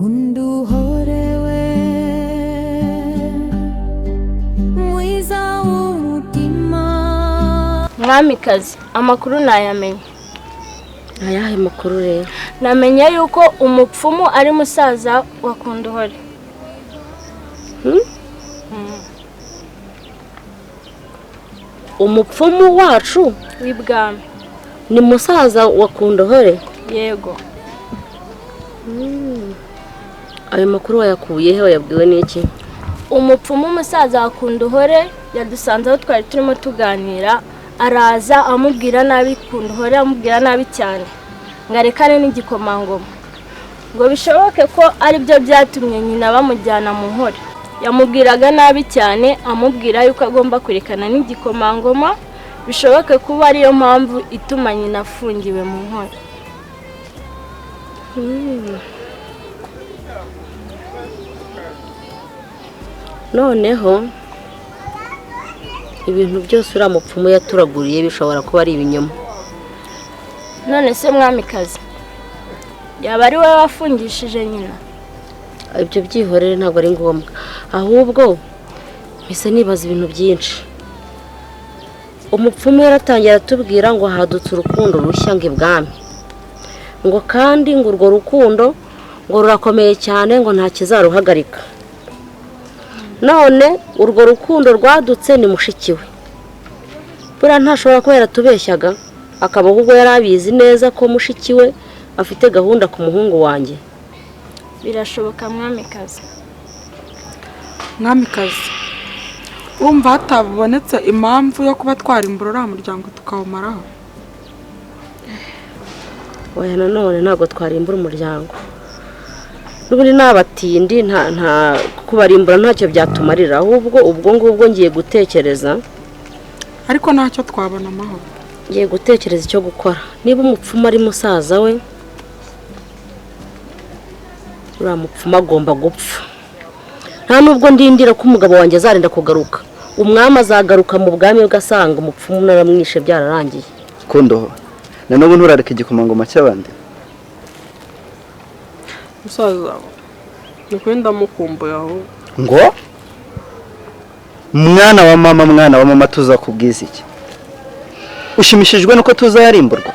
kunduhorewe mwiza w'umutima. Mwamikazi, amakuru nayamenye. Ayahe makuru rero? Namenye yuko umupfumu ari musaza wa Kunduhore. Umupfumu wacu w'ibwami ni musaza wa Kunduhore? Yego. Ayo makuru wayakuye he, wayabwiwe n'iki? Umupfumu musaza wa Kunduhore yadusanze aho twari turimo tuganira, araza amubwira nabi Kunduhore, amubwira nabi cyane ngarekane n'igikomangoma, ngo bishoboke ko ari byo byatumye nyina bamujyana mu Nkore. Yamubwiraga nabi cyane, amubwira yuko agomba kurekana n'igikomangoma, bishoboke kuba ariyo mpamvu ituma nyina afungiwe mu Nkore. Noneho ibintu byose uriya mupfumu yaturaguriye bishobora kuba ari ibinyoma. None se mwamikazi, yaba ari wowe wafungishije nyina? Ibyo byihorere ntabwo ari ngombwa, ahubwo mpise nibaza ibintu byinshi. Umupfumu yaratangiye atubwira ngo hadutse urukundo rushya ngo ibwami, ngo kandi ngo urwo rukundo ngo rurakomeye cyane, ngo nta kizaruhagarika. None urwo rukundo rwadutse ni mushiki we. Buriya ntashobora kuba yaratubeshyaga, akaba ahubwo yari abizi neza ko mushiki we afite gahunda ku muhungu wanjye. Birashoboka mwamikazi. Mwamikazi, urumva hatabonetse impamvu yo kuba twarimbura uriya muryango tukawumaraho? Oya, nanone ntabwo twarimbura umuryango. N'ubundi n'abatindi nta kubarimbura ntacyo byatumarira, ahubwo ubwo ngubwo ngiye gutekereza. Ariko ntacyo twabona amahoro. Ngiye gutekereza icyo gukora. Niba umupfumu ari musaza we, uriya mupfumu agomba gupfa. Nta nubwo ndindira ko umugabo wanjye azarinda kugaruka. Umwami azagaruka mu bwami ugasanga umupfumu naramwishe byararangiye. Kundoho, na n'ubu nturareka igikomangoma cy'abandi? Musaza, ni kwenda mukumbuye aho. Ngo mwana wa mama tuzakubwiza iki? Ushimishijwe nuko tuzayarimburwa?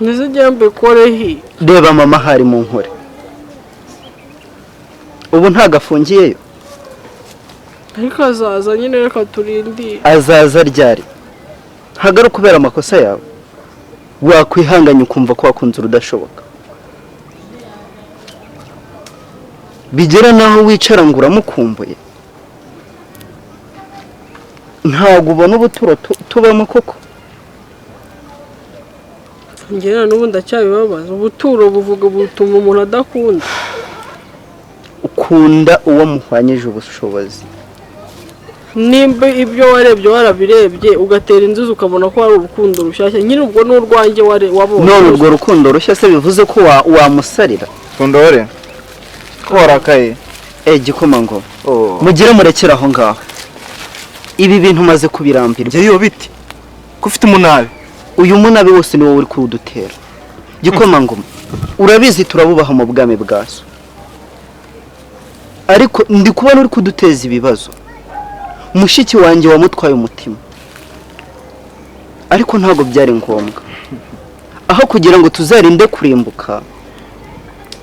Nizijye mbikorehi. Reba mama hari mu Nkore, ubu ntagafungiyeyo. Ariko azaza nyine, reka turindi. Azaza ryari? Hagaruka kubera amakosa yawe? Wakwihanganye ukumva ko wakunze urudashoboka? Bigera naho wicara ngo uramukumbuye? Ntabwo ubona ubuturo tubamo koko? Ngena n'ubu ndacyabibabaza. Ubuturo buvuga butuma umuntu adakunda. Ukunda uwo muhwanyije ubushobozi. Nimba ibyo warebye warabirebye ugatera inzuzi ukabona ko hari urukundo rushyashya, nyine ubwo n'urwanjye wabonye. None urwo rukundo rushya se bivuze ko wamusarira? Kunduhore ko warakaye? Gikomangoma, mugire murekera aho ngaho. Ibi bintu maze kubirambirwa. Ngeyo biti ko ufite umunabi. Uyu munabi wose ni wowe uri kurudutera. Gikomangoma, urabizi turabubaha mu bwami bwaso, ariko ndi kubona uri kuduteza ibibazo. Mushiki wanjye wamutwaye umutima, ariko ntabwo byari ngombwa. Aho kugira ngo tuzarinde kurimbuka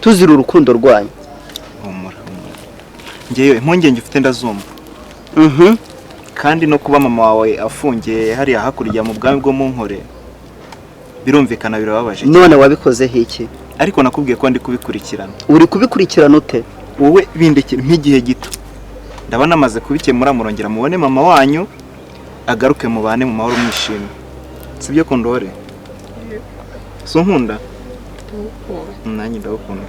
tuzira urukundo rwanyu. Ngeyo impungenge ufite ndazumva. Kandi no kuba mama wawe afungiye hariya hakurya mu bwami bwo mu Nkore birumvikana birababaje. None wabikozeho iki? Ariko nakubwiye ko ndi kubikurikirana. Uri kubikurikirana ute? Wowe bindekira nk'igihe gito, ndabona amaze kubikemura, murongera mubone mama wanyu agaruke mubane mu mahoro mwishimye. Sibyo Kunduhore? So nkunda? Nanjye ndagukunda.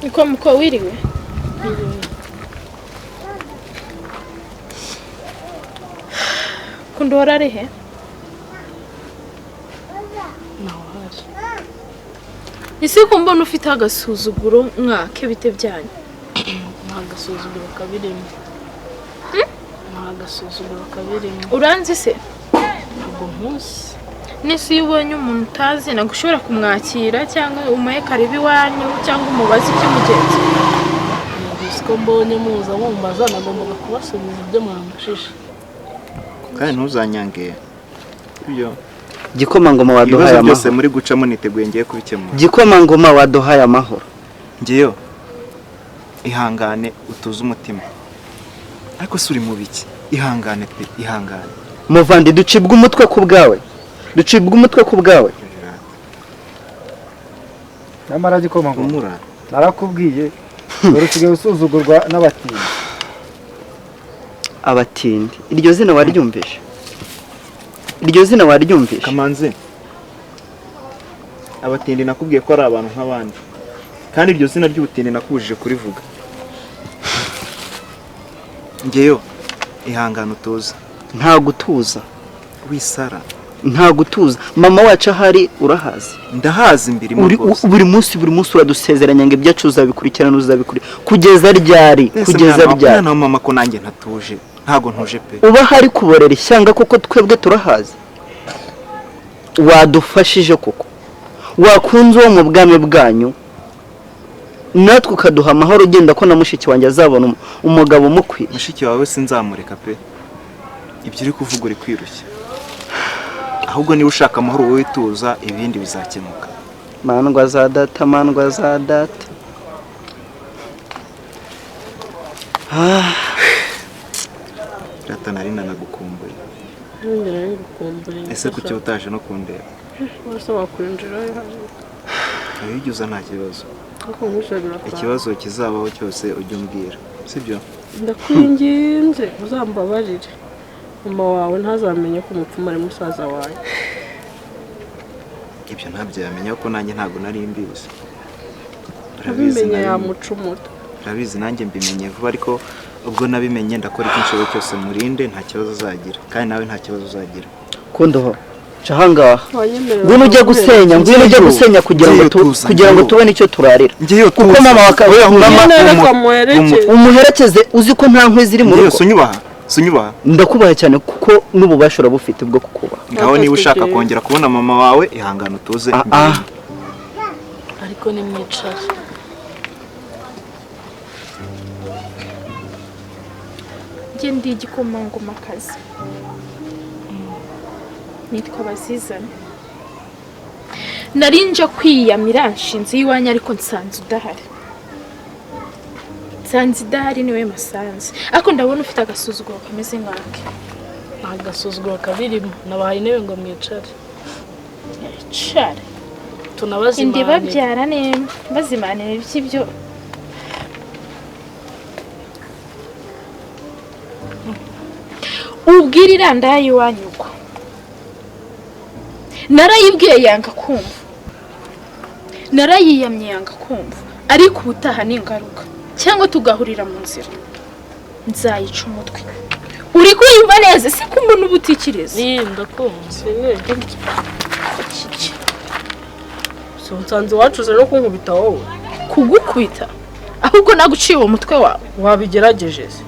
Niko muko wiriwe? Kunduhore ari he? nawe hari ese ko mbona ufite agasuzuguro mwake bite byanyu nta gasuzuguro kabirimo nta gasuzuguro kabirimo uranzi se ntabwo nkusi nese iyo ubonye umuntu utazi ntabwo ushobora kumwakira cyangwa umuhe karibu iwanyu cyangwa umubaze iby'umugenzi gusa ko mbonye muza mumbaza nagombaga kubasubiza ibyo mwambajije kandi ntuzanyange ibyo Gikomangoma waduhaye ibibazo byose amahoro. muri gucamo niteguye ngiye kubikemura. Gikomangoma waduhaye amahoro. Ngeyo ihangane utuze umutima. Ariko suri mu biki? Ihangane pe, ihangane. Muvandi ducibwa umutwe ku bwawe. Ducibwa umutwe ku bwawe. Namara Gikomangoma. Umura. Narakubwiye dore usigaye usuzugurwa n'abatindi. Abatindi. Iryo zina waryumvishe? Iryo zina waryumvishe? Kamanzi. Abatindi nakubwiye ko ari abantu nk'abandi. Kandi iryo zina ry'ubutindi nakubujije kurivuga. Ngeyo ihangane utuza. Nta gutuza. Wisara. Nta gutuza. Mama wacu ahari urahazi. Ndahazi imbere mu rwose. Buri munsi uradusezeranya ngo ibyacu uzabikurikirana uzabikuri kugeza ryari kugeza ryari. Nta mama ko nanjye ntatuje. Ntago ntuje pe. Uba hari kuborera ishyanga koko twebwe turahazi. Wadufashije koko. Wakunze uwo mu bwami bwanyu. Natwe ukaduha amahoro ugenda ko na mushiki wanjye azabona umugabo umukwiye. Mushiki wawe sinzamureka pe. Ibyo uri kuvuga uri kwirushya. Ahubwo niba ushaka amahoro wowe tuza ibindi bizakemuka. Mandwa za data, mandwa za data. Data nari nanagukumbuye. Nongera ngukumbuye. Ese kuki utaje no kundeba? Wese wakwinjira Iyo ugize nta kibazo. kuko ngushobora kwa. Ikibazo kizabaho cyose ujye umbwira. Sibyo? Ndakwinginze uzambabarire. Mama wawe ntazamenye ko umupfumu ari musaza wawe. Ibyo ntabyo yamenya ko nanjye ntago nari mbizi. Abimenye yamucumuta. Urabizi nanjye mbimenye vuba ariko ubwo nabimenye ndakora iki nshoboye cyose murinde nta kibazo uzagira kandi nawe nta kibazo uzagira. Kundoho cahanga ngwino ujye gusenya kugira ngo tubone icyo turarira kuko mama umuherekeze uzi ko nta nkwe ziri mu rugo. Sunyubaha ndakubaha cyane kuko n'ububasha urabufite bwo kukubaha. ngaho niba ushaka kongera kubona mama wawe ihangana utuze. Ariko ni mwicara. Njye ndi Gikomangoma kazi. Nitwa Bazizana. Narinje kwiyamira nshinze iwanyu ariko nsanze udahari. Nsanze udahari niwe masanze. Ariko ndabona ufite agasuzuguro kameze nkake. Agasuzuguro kabirimo nabahaye intebe ngo mwicare. Mwicare. Tunabazimana. Indi babyara ne bazimanira ibiki byo. Ubwirira ndayi wanyuko. Narayibwiye yanga kumva. Narayiyamye yanga kumva. Ariko ubutaha ni ingaruka. Cyangwa tugahurira mu nzira. Nzayica umutwe. Uri kuyumva neza si kumva n'ubutikiriza. Ndakumva. So nsanze wacuze no kunkubita wowe. Kugukubita. Ahubwo naguciye uwo mutwe wawe. Wabigerageje se.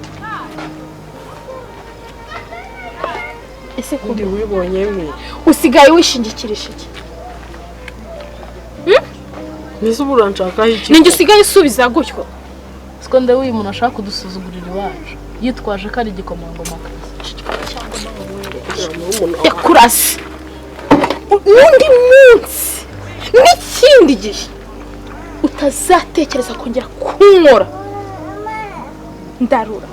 Ese kundi wibonye mwe. Usigaye wishingikirije iki? Nise uburanshaka iki? Ninjye usigaye usubiza gutyo. Siko nde uyu muntu ashaka kudusuzugurira iwacu. Yitwaje ko ari Igikomangoma kazi. Yakurase. Undi munsi. N'ikindi gihe utazatekereza kongera kunkora. Ndarura.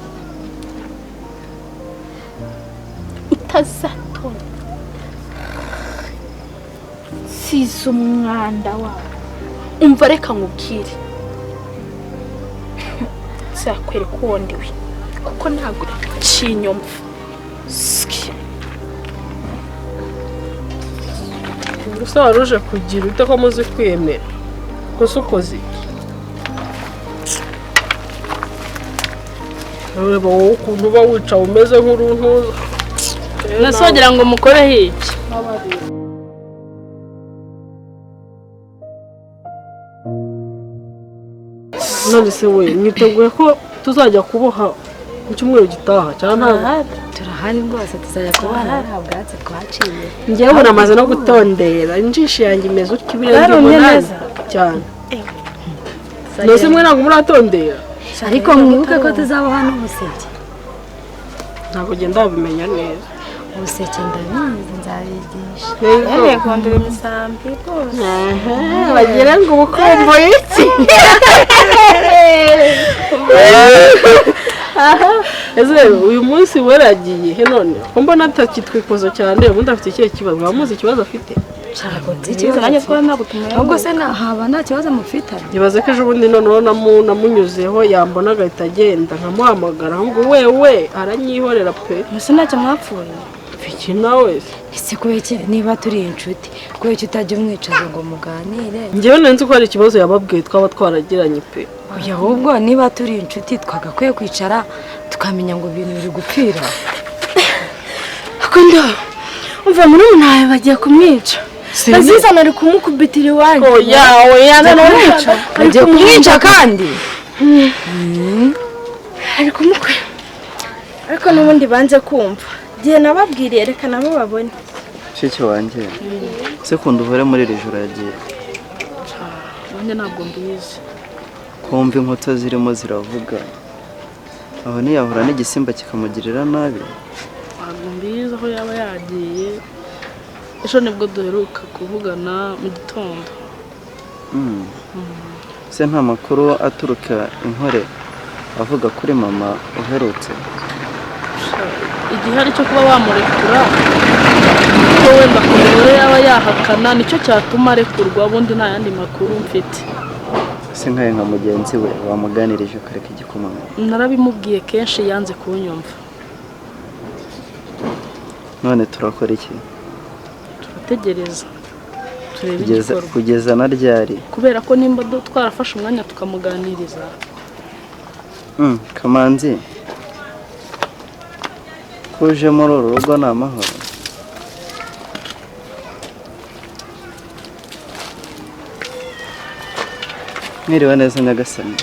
Utazatona. Sizo umwanda wawe. Umva reka nkubwire. Zakwereka uwo ndiwe. Kuko ntabwo cinyumva. Gusa waruje kugira ute ko muzi kwemera. Gusa ukoze iki? Ureba wowe ukuntu uba wicaye umeze nk'uruntuza. Nasogera ngo mukoreho iki? none se we mwiteguye ko tuzajya kuboha mu cyumweru gitaha cyangwa ntabwo turahari rwose tuzajya kuboha nta bwatsi twaciye njyewe ubu namaze no gutondera injishi yanjye imeze utyo ibirenge mbona cyane nose mwe ntabwo muratondera ariko mwibuke ko tuzaboha n'ubuseke ntabwo ugenda wabimenya neza ubuseke ndabizi nzabigisha yewe kondora imisambi rwose bagira ngo ubukomboye iki ese uyu munsi weragiye he none ko mbona atakitwikoza cyane ubundi afite ikihe kibazo wamuzi ikibazo afite ntabwo nzi ikibazo nanjye twaba nagutumira ahubwo se haba nta kibazo mufitanye ntibaze ko ejo bundi noneho namunyuzeho yambona agahita agenda nkamuhamagara ahubwo wewe aranyihorera pe mbese ntacyo mwapfuye iki nawe ese kubera niba turi inshuti kubera ko utajya umwicaza ngo muganire njyewe nzi ko hari ikibazo yababwiye twaba twaragiranye pe oya ahubwo niba turi inshuti twagakwiye kwicara tukamenya ngo ibintu biri gupfira akunda umva muri umuntu bagiye kumwica azizana ari kumukubitira iwanyu oya kumwica bagiye kumwica kandi ari kumukwica ariko n'ubundi banze kumva igihe nababwiriye reka nabo babone shiki wanjye se kunda uhore muri iri joro yagiye nanjye ntabwo mbizi kumva inkuta zirimo ziravuga aho ntiyahura n'igisimba kikamugirira nabi ntabwo mbizi aho yaba yagiye ejo nibwo duheruka kuvugana mu gitondo se nta makuru aturuka inkore avuga kuri mama uherutse igihari cyo kuba wamurekura ko wenda kumenya yaba yahakana nicyo cyatuma arekurwa ubundi nta yandi makuru mfite se nkaye nka mugenzi we wamuganirije ukareka igikomangoma narabimubwiye kenshi yanze kunyumva none turakora iki turategereza turebe igikorwa kugeza na ryari kubera ko nimba twarafashe umwanya tukamuganiriza Kamanzi kuje muri uru rugo ni amahoro mwiriwe neza nyagasani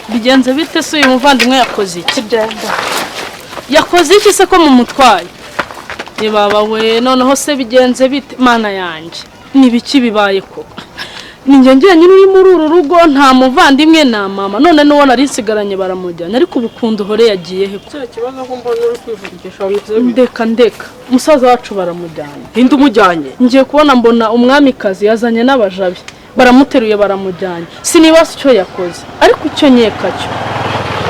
bigenze bite se uyu muvandimwe yakoze iki yakoze iki se ko mumutwaye nibaba we noneho se bigenze bite mana yanjye nibiki bibaye koko ninjye njyenyine uri muri uru rugo nta muvandimwe na mama none n'uwo nari nsigaranye baramujyanye ariko ubukundo uhore yagiye he cya kibazo ko mbona uri kwivugisha ndeka umusaza wacu baramujyanye indi umujyanye ngiye kubona mbona umwamikazi yazanye n'abajabi baramuteruye baramujyanye sinibaza icyo yakoze ariko icyo nkeka cyo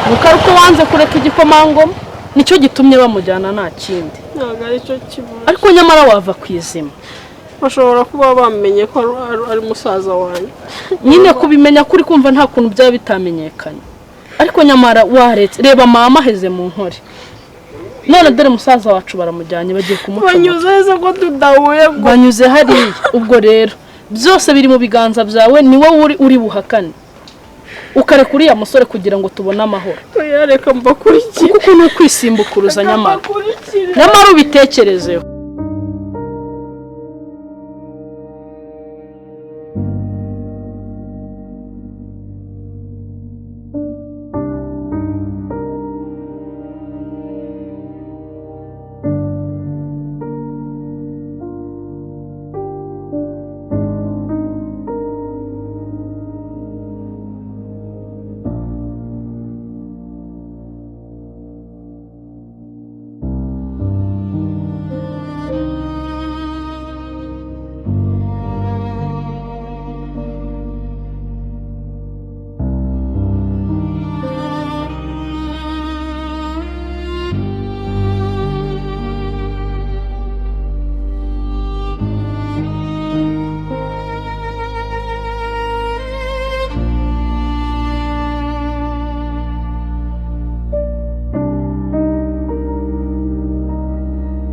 nuko ari uko wanze kureka igikomangoma nicyo gitumye bamujyana nta kindi ntabwo aricyo kibazo ariko nyamara wava ku izima bashobora kuba bamenye ko ari musaza wanjye nyine kubimenya kuri kumva nta kuntu byaba bitamenyekanye ariko nyamara waretse reba mama aheze mu nkore none dore musaza wacu baramujyanye bagiye kumuca banyuze heza ko tudahuye banyuze hariya ubwo rero byose biri mu biganza byawe ni wowe uri buhakane ukareka uriya musore kugira ngo tubone amahoro reka mbakurikiye kuko ni ukwisimbukuruza nyamara ubitekerezeho